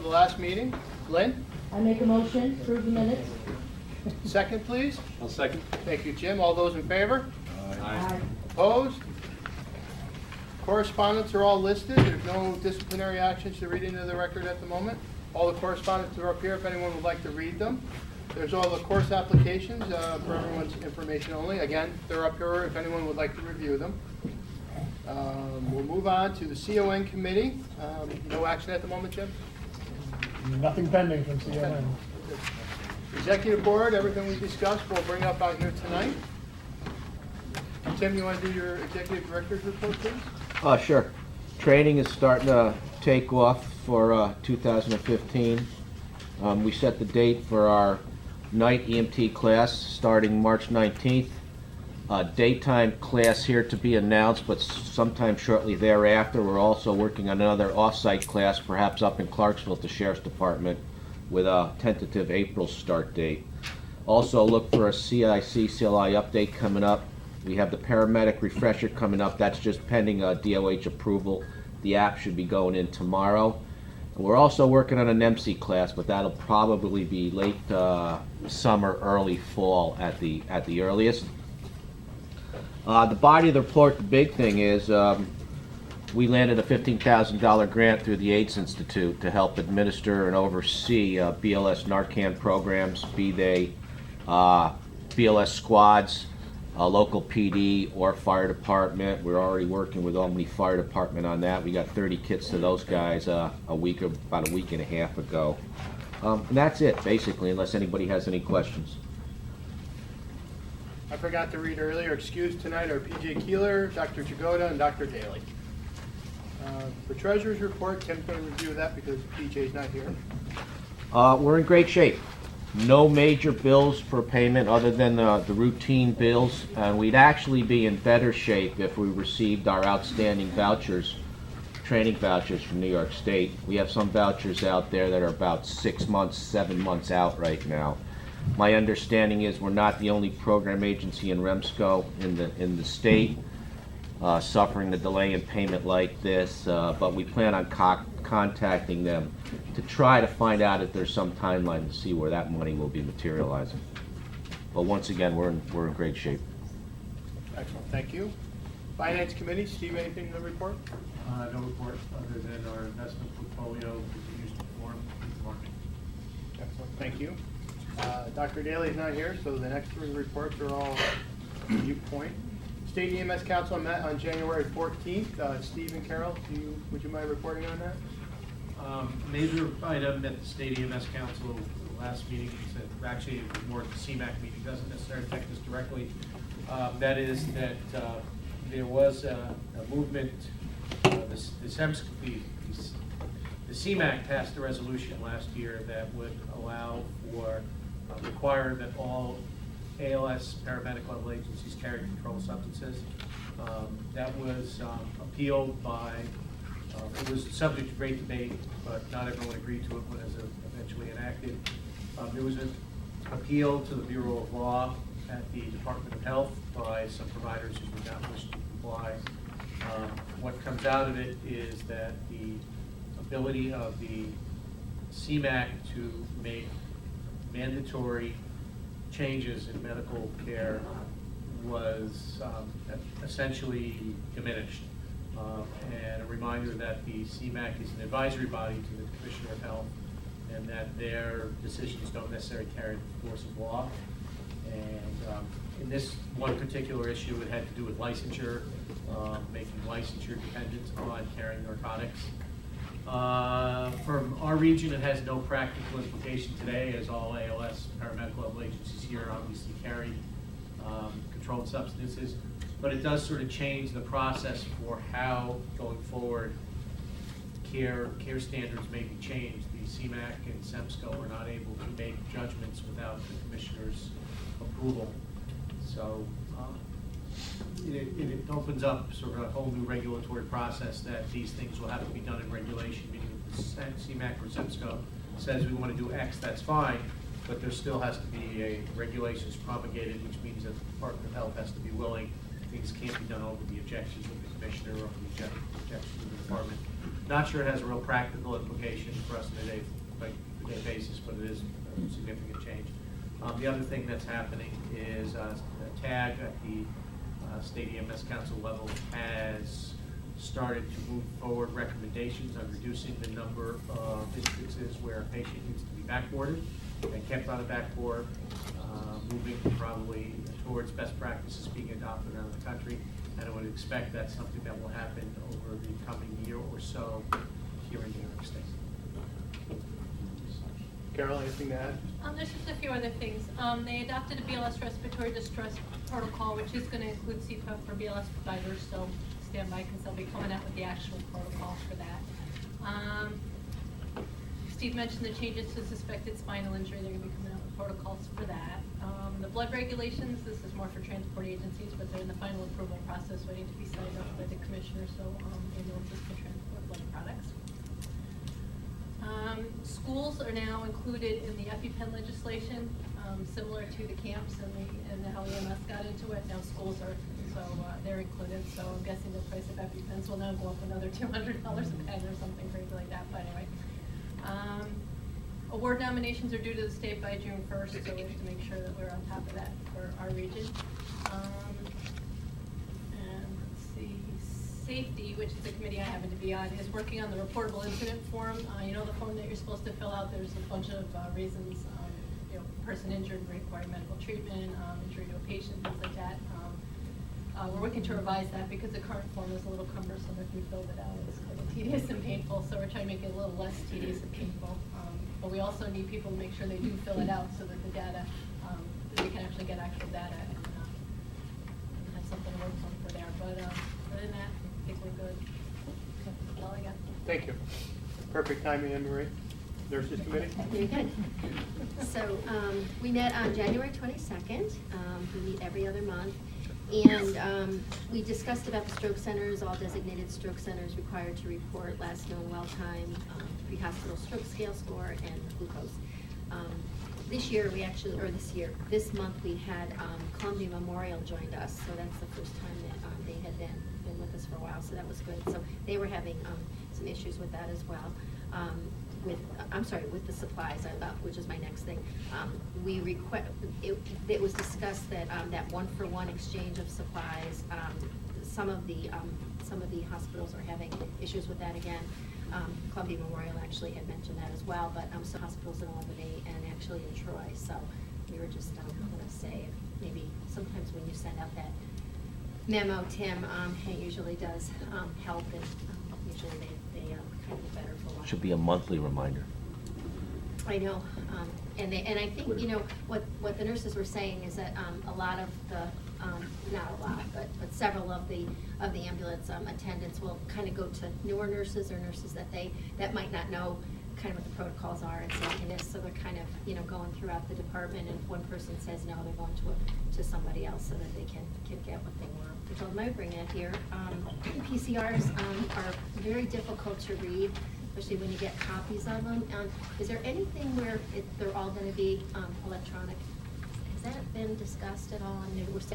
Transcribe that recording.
of the last meeting. Lynn, I make a motion, approve the minutes. second please. I'll second. Thank you, Jim. All those in favor? Aye. Opposed? Correspondence are all listed. There's no disciplinary actions to read into the record at the moment. All the correspondence are up here if anyone would like to read them. There's all the course applications for everyone's information only. Again, they're up here if anyone would like to review them. We'll move on to the CON committee. No action at the moment, Jim? Nothing pending from CON. Executive board, everything we discussed, we'll bring up out here tonight. Tim, you want to do your executive director's report, please? Sure. Training is starting to take off for 2015. We set the date for our night EMT class starting March 19th. Daytime class here to be announced, but sometime shortly thereafter. We're also working on another off-site class, perhaps up in Clarksville at the Sheriff's Department, with a tentative April start date. Also look for a CIC-CLI update coming up. We have the paramedic refresher coming up. That's just pending DOH approval. The app should be going in tomorrow. And we're also working on an MC class, but that'll probably be late summer, early fall at the earliest. The body of the report, the big thing is we landed a $15,000 grant through the AIDS Institute to help administer and oversee BLS Narcan programs, be they BLS squads, local PD or fire department. We're already working with Albany Fire Department on that. We got 30 kits to those guys about a week and a half ago. And that's it, basically, unless anybody has any questions. I forgot to read earlier, excused tonight are PJ Keeler, Dr. Jagoda, and Dr. Daly. For treasurer's report, Tim's going to review that because PJ's not here. We're in great shape. No major bills for payment other than the routine bills, and we'd actually be in better shape if we received our outstanding vouchers, training vouchers from New York State. We have some vouchers out there that are about 6 months, 7 months out right now. My understanding is we're not the only program agency in Remsco in the state suffering the delay in payment like this, but we plan on contacting them to try to find out if there's some timeline to see where that money will be materializing. But once again, we're in great shape. Excellent, thank you. Finance committee, Steve, anything to report? No report other than our investment portfolio continues to perform in the market. Excellent, thank you. Dr. Daly is not here, so the next three reports are all viewpoint. State EMS Council met on January 14th. Steve and Carol, would you mind reporting on that? Major item at the State EMS Council last meeting, actually it was more at the CMAC meeting, doesn't necessarily affect us directly. That is that there was a movement, the CMAC passed a resolution last year that would allow for, require that all ALS paramedic level agencies carry controlled substances. That was appealed by, it was subject to great debate, but not everyone agreed to it when it was eventually enacted. There was an appeal to the Bureau of Law at the Department of Health by some providers who did not wish to comply. What comes out of it is that the ability of the CMAC to make mandatory changes in medical care was essentially diminished. And a reminder that the CMAC is an advisory body to the Commissioner of Health and that their decisions don't necessarily carry the force of law. And in this one particular issue, it had to do with licensure, making licensure dependent on carrying narcotics. From our region, it has no practical implication today, as all ALS paramedical level agencies here obviously carry controlled substances, but it does sort of change the process for how, going forward, care standards may be changed. The CMAC and SEMSCO are not able to make judgments without the Commissioner's approval. So it opens up sort of a whole new regulatory process that these things will have to be done in regulation, meaning if the CMAC or SEMSCO says we want to do X, that's fine, but there still has to be a regulations promulgated, which means that the Department of Health has to be willing. Things can't be done over the objections of the Commissioner or the objections of the Department. Not sure it has a real practical implication for us on a day basis, but it is a significant change. The other thing that's happening is TAG at the State EMS Council level has started to move forward recommendations on reducing the number of instances where a patient needs to be backboarded and kept on a backboard, moving probably towards best practices being adopted around the country. And I would expect that's something that will happen over the coming year or so here in New York State. Carol, anything to add? There's just a few other things. They adopted a BLS respiratory distress protocol, which is going to include CPAP for BLS providers, so stand by because they'll be coming out with the actual protocol for that. Steve mentioned the changes to suspected spinal injury. They're going to be coming out with protocols for that. The blood regulations, this is more for transport agencies, but they're in the final approval process, waiting to be signed off by the commissioner, so ambulances can transport blood products. Schools are now included in the EpiPen legislation, similar to the camps and how EMS got into it. Now schools are, so they're included. So I'm guessing the price of EpiPens will now go up another $200 a pen or something crazy like that. But anyway, award nominations are due to the state by June 1st, so we have to make sure that we're on top of that for our region. And let's see, safety, which is a committee I happen to be on, is working on the reportable incident form. You know the form that you're supposed to fill out. There's a bunch of reasons, person injured, required medical treatment, injury to a patient, things like that. We're working to revise that because the current form is a little cumbersome if we filled it out. It's kind of tedious and painful, so we're trying to make it a little less tedious and painful. But we also need people to make sure they do fill it out so that the data, that we can actually get actual data and have something to work on for there. But other than that, I think we're good. That's all I got. Thank you. Perfect timing, Anne Marie. Nurses Committee? Very good. So we met on January 22nd. We meet every other month. And we discussed about the stroke centers. All designated stroke centers required to report last known well time, pre-hospital stroke scale score, and glucose. This month we had Columbia Memorial joined us, so that's the first time that they had been with us for a while, so that was good. So they were having some issues with that as well. With the supplies, which is my next thing. It was discussed that that one-for-one exchange of supplies, some of the hospitals are having issues with that again. Columbia Memorial actually had mentioned that as well, but some hospitals in Albany and actually in Troy. So we were just going to say, maybe sometimes when you send out that memo, Tim, it usually does help, and usually they kind of better for a while. Should be a monthly reminder. I know, and I think, what the nurses were saying is that a lot of the, not a lot, but several of the ambulance attendants will kind of go to newer nurses or nurses that might not know kind of what the protocols are and saying this, so they're kind of, going throughout the department, and if one person says no, they're going to somebody else so that they can get what they want. I told them I would bring that here. PCRs are very difficult to read, especially when you get copies of them. Is there anything where they're all going to be electronic? Has that been discussed at all? And we're saying